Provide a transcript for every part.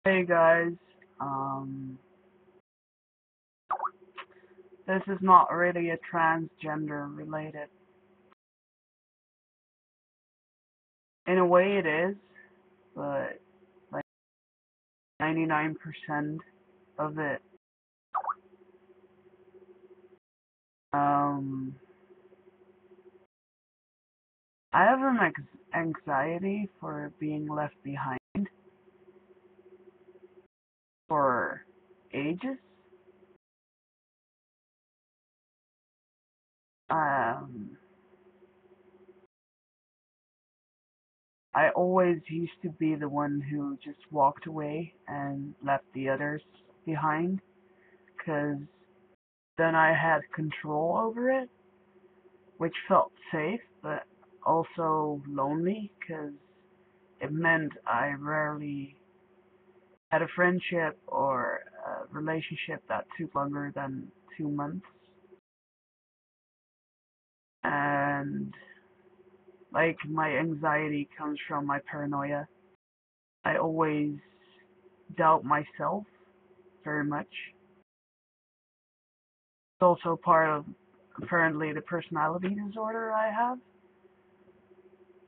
Hey guys, this is not really a transgender related. In a way it is, but like 99% of it, um, I have an anxiety for being left behind for ages. Um, I always used to be the one who just walked away and left the others behind, because then I had control over it, which felt safe, but also lonely because it meant I rarely had a friendship or a relationship that took longer than 2 months. And like my anxiety comes from my paranoia. I always doubt myself very much. It's also part of apparently the personality disorder I have,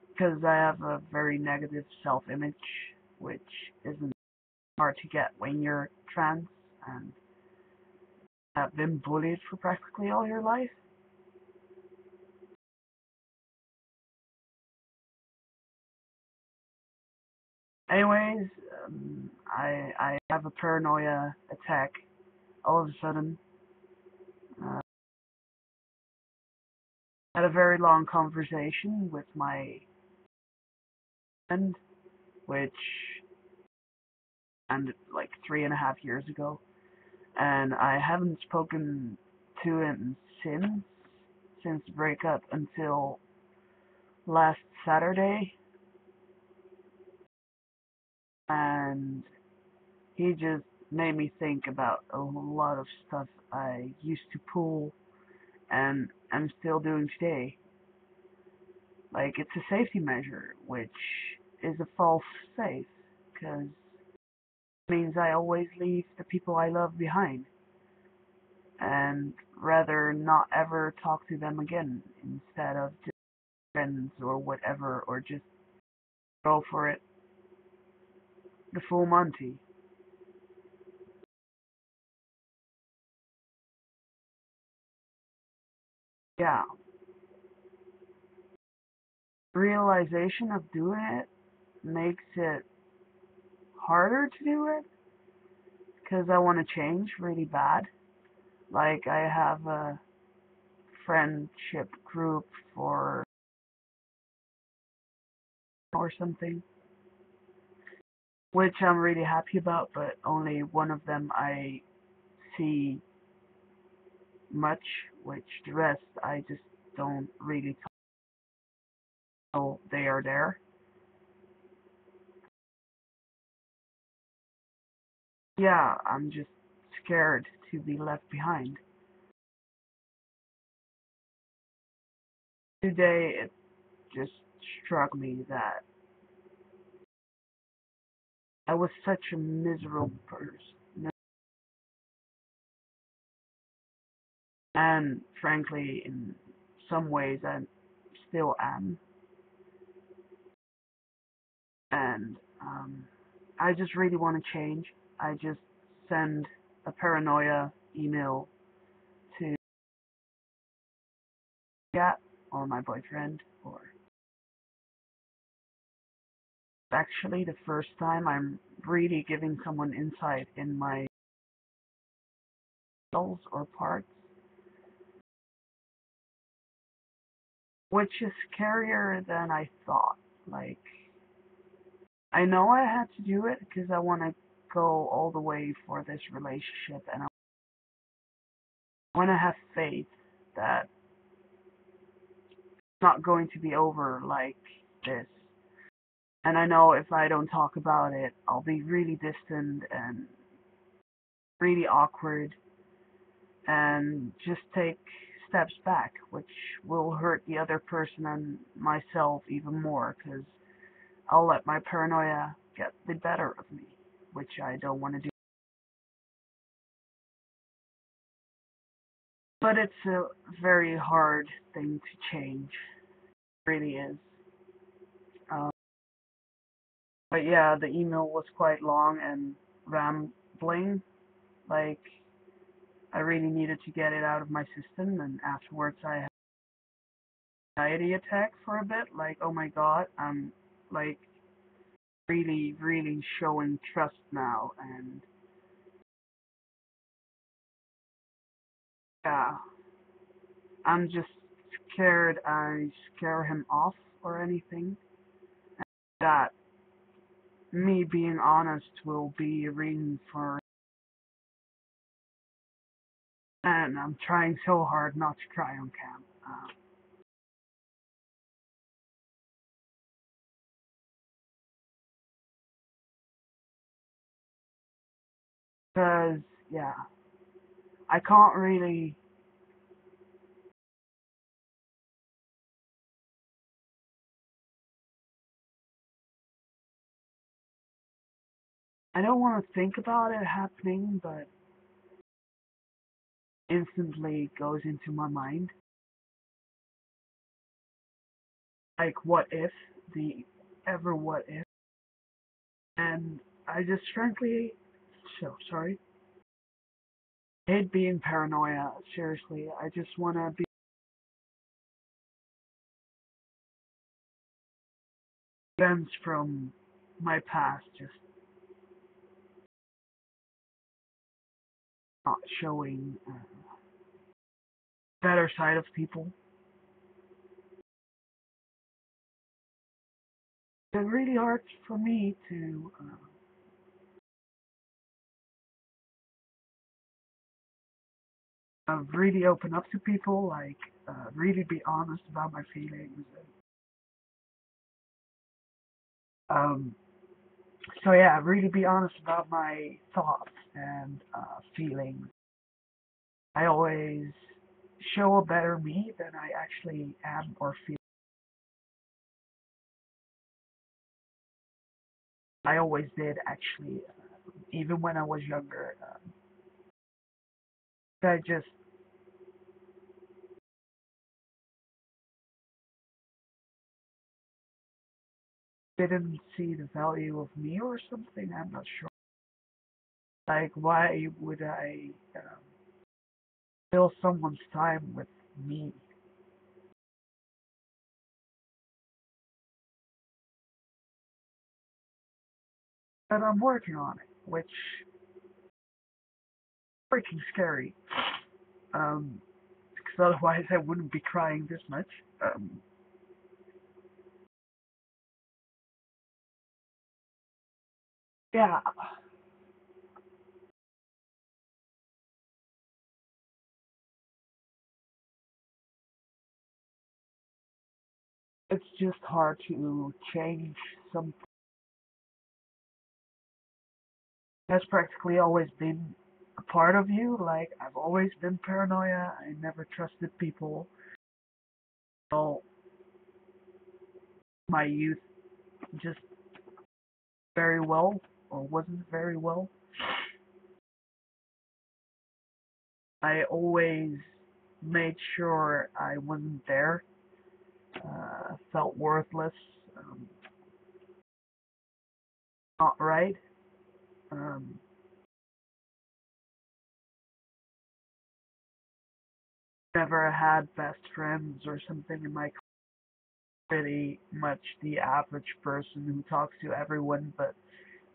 because I have a very negative self-image, which isn't hard to get when you're trans and have been bullied for practically all your life. Anyways, I have a paranoia attack all of a sudden. Uh, had a very long conversation with my friend, which ended like 3.5 years ago, and I haven't spoken to him since the breakup until last Saturday, and he just made me think about a lot of stuff I used to pull and I'm still doing today. Like, it's a safety measure, which is a false safe, because it means I always leave the people I love behind, and rather not ever talk to them again, instead of just friends or whatever, or just go for it, the full Monty. Yeah, realization of doing it makes it harder to do it, because I want to change really bad. Like, I have a friendship group for or something, which I'm really happy about, but only one of them I see much, which the rest I just don't really know they are there. Yeah, I'm just scared to be left behind. Today it just struck me that I was such a miserable person, and frankly, in some ways, I still am. And I just really want to change. I just send a paranoia email to Cat or my boyfriend, or actually the first time I'm really giving someone insight in my goals or parts, which is scarier than I thought. Like, I know I had to do it because I want to go all the way for this relationship, and I want to have faith that it's not going to be over like this. And I know if I don't talk about it, I'll be really distant and really awkward and just take steps back, which will hurt the other person and myself even more, because I'll let my paranoia get the better of me, which I don't want to do. But it's a very hard thing to change. It really is. Um, but yeah, the email was quite long and rambling. Like, I really needed to get it out of my system, and afterwards I had an anxiety attack for a bit. Like, oh my god, I'm like really, really showing trust now, and yeah, I'm just scared I scare him off or anything. That me being honest will be a reason for, and I'm trying so hard not to cry on cam. Because, yeah, I can't really, I don't want to think about it happening, but instantly goes into my mind. Like, what if, the ever what if, and I just frankly, so sorry, hate being paranoia, seriously, I just want to be events from my past, just not showing better side of people. It's really hard for me to really open up to people, like really be honest about my feelings. Um, so yeah, really be honest about my thoughts and feelings. I always show a better me than I actually am or feel. I always did actually, even when I was younger. I just didn't see the value of me or something. I'm not sure. Like, why would I fill someone's time with me? But I'm working on it, which is freaking scary. Um, because otherwise I wouldn't be crying this much. Um, yeah, it's just hard to change something that's practically always been a part of you. Like, I've always been paranoia. I never trusted people. Well, my youth just very well, or wasn't very well. I always made sure I wasn't there. Felt worthless. Not right. Um, Never had best friends or something in my pretty much the average person who talks to everyone but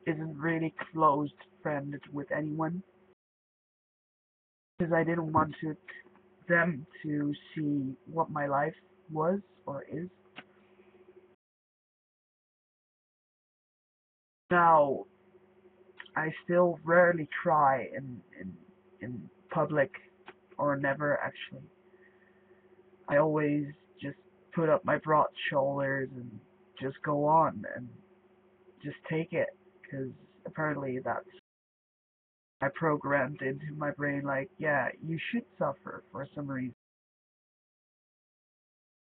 isn't really close friended with anyone because I didn't want them to see what my life was or is. Now, I still rarely cry in public or never actually. I always just put up my broad shoulders and just go on and just take it because apparently that's I programmed into my brain like, yeah, you should suffer for some reason.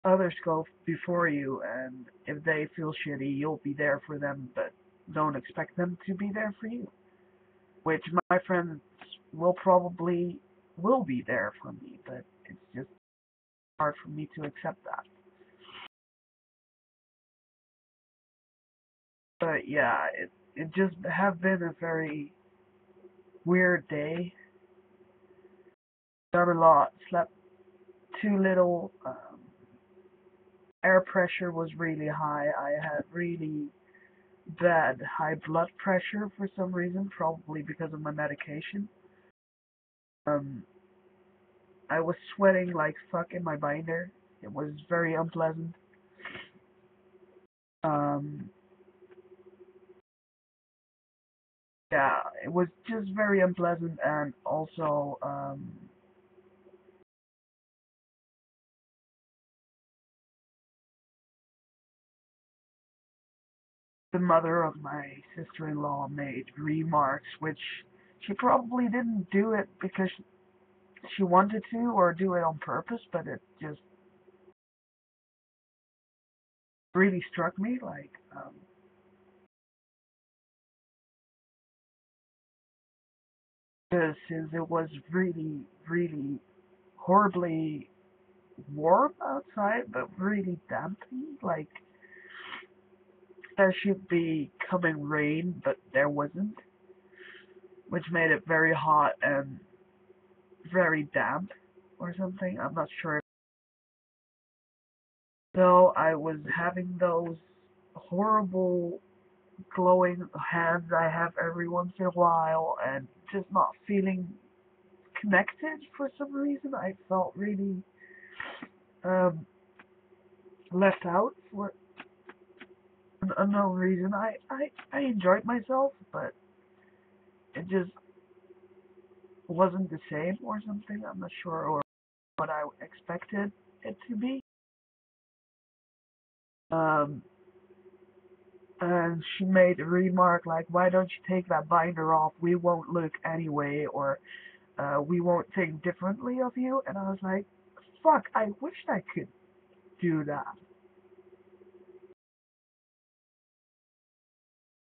Others go before you, and if they feel shitty, you'll be there for them, but don't expect them to be there for you. Which my friends will probably will be there for me, but it's just hard for me to accept that. But yeah, it just have been a very weird day. Done a lot, slept too little. Air pressure was really high. I had really bad high blood pressure for some reason, probably because of my medication. Um, I was sweating like fuck in my binder. It was very unpleasant. Um, yeah, it was just very unpleasant, and also the mother of my sister-in-law made remarks which she probably didn't do it because she wanted to or do it on purpose, but it just really struck me like since it was really, really horribly warm outside, but really dampy, like there should be coming rain, but there wasn't, which made it very hot and very damp or something. I'm not sure. So I was having those horrible glowing hands I have every once in a while and just not feeling connected for some reason. I felt really um, left out for an unknown reason. I enjoyed myself, but it just wasn't the same or something. I'm not sure or what I expected it to be. Um, and she made a remark like, "Why don't you take that binder off? We won't look anyway, or we won't think differently of you." And I was like, "Fuck! I wish I could do that.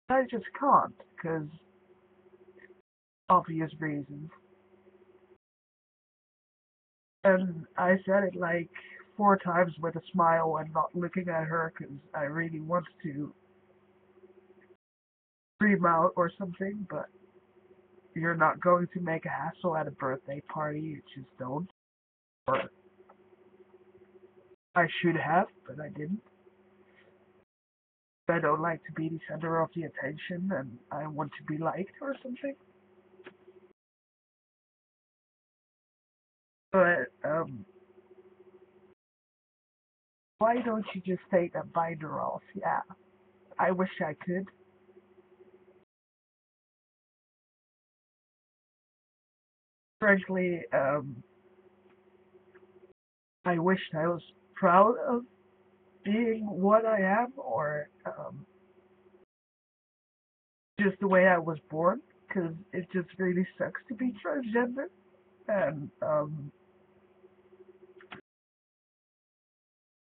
I just can't, because obvious reasons." And I said it like 4 times with a smile and not looking at her because I really want to scream out or something, but you're not going to make a hassle at a birthday party. You just don't. Or I should have, but I didn't. I don't like to be the center of the attention and I want to be liked or something. But, why don't you just take that binder off? Yeah, I wish I could. Frankly, I wished I was proud of being what I am, or just the way I was born, because it just really sucks to be transgender. And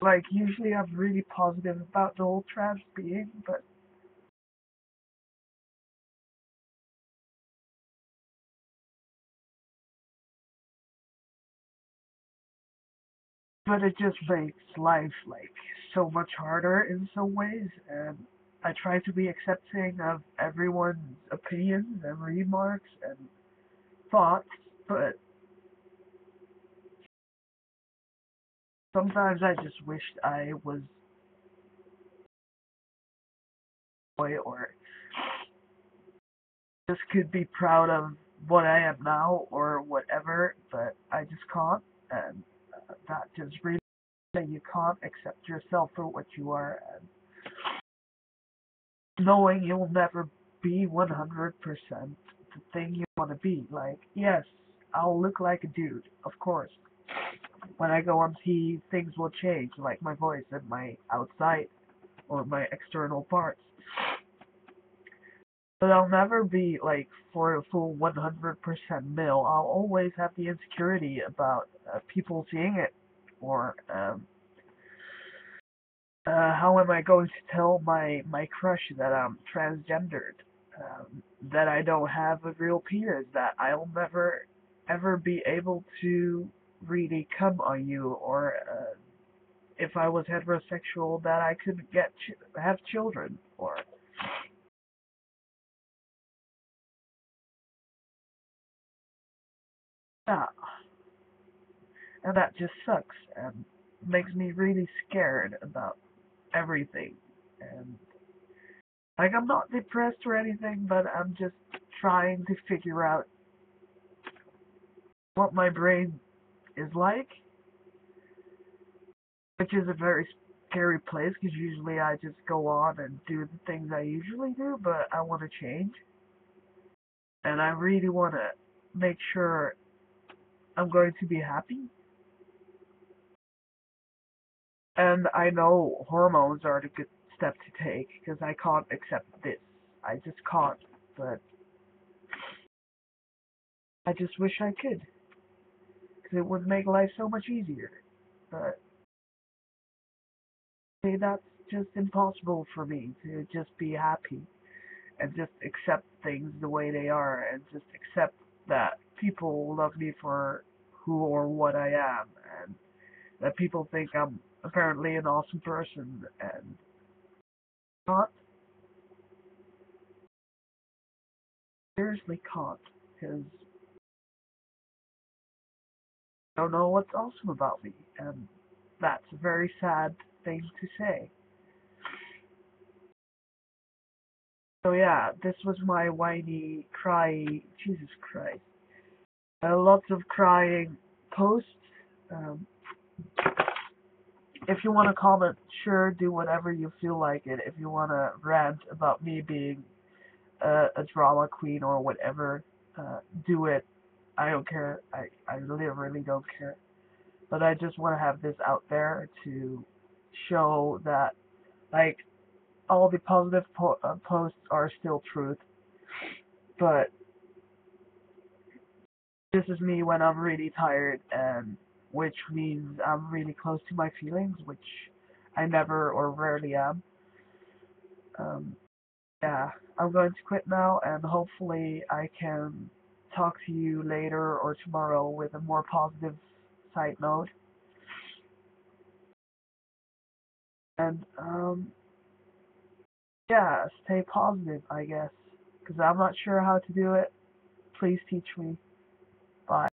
like usually I'm really positive about the whole trans being, but it just makes life like so much harder in some ways. And I try to be accepting of everyone's opinions and remarks and thoughts, but sometimes I just wished I was a boy or just could be proud of what I am now or whatever, but I just can't, and that just really you can't accept yourself for what you are, and knowing you'll never be 100% the thing you want to be. Like, yes, I'll look like a dude, of course. When I go on TV, things will change, like my voice and my outside or my external parts. But I'll never be like for a full 100% male. I'll always have the insecurity about people seeing it or how am I going to tell my crush that I'm transgendered? That I don't have a real penis, that I'll never ever be able to really come on you, or if I was heterosexual, that I couldn't have children, or yeah, and that just sucks and makes me really scared about everything. And like, I'm not depressed or anything, but I'm just trying to figure out what my brain is like, which is a very scary place because usually I just go on and do the things I usually do, but I want to change, and I really want to make sure I'm going to be happy. And I know hormones are the good step to take because I can't accept this. I just can't. But I just wish I could because it would make life so much easier. But see, that's just impossible for me to just be happy and just accept things the way they are and just accept that people love me for who or what I am, and that people think I'm apparently an awesome person and not. Seriously can't, because I don't know what's awesome about me, and that's a very sad thing to say. So yeah, this was my whiny, cry, Jesus Christ. Lots of crying posts. Um, if you want to comment, sure, do whatever you feel like it. If you want to rant about me being a drama queen or whatever, do it. I don't care. I literally don't care. But I just want to have this out there to show that, like, all the positive posts are still truth. But this is me when I'm really tired, and which means I'm really close to my feelings, which I never or rarely am. Um, yeah, I'm going to quit now, and hopefully I can talk to you later or tomorrow with a more positive side note. And yeah, stay positive, I guess, because I'm not sure how to do it. Please teach me. Bye.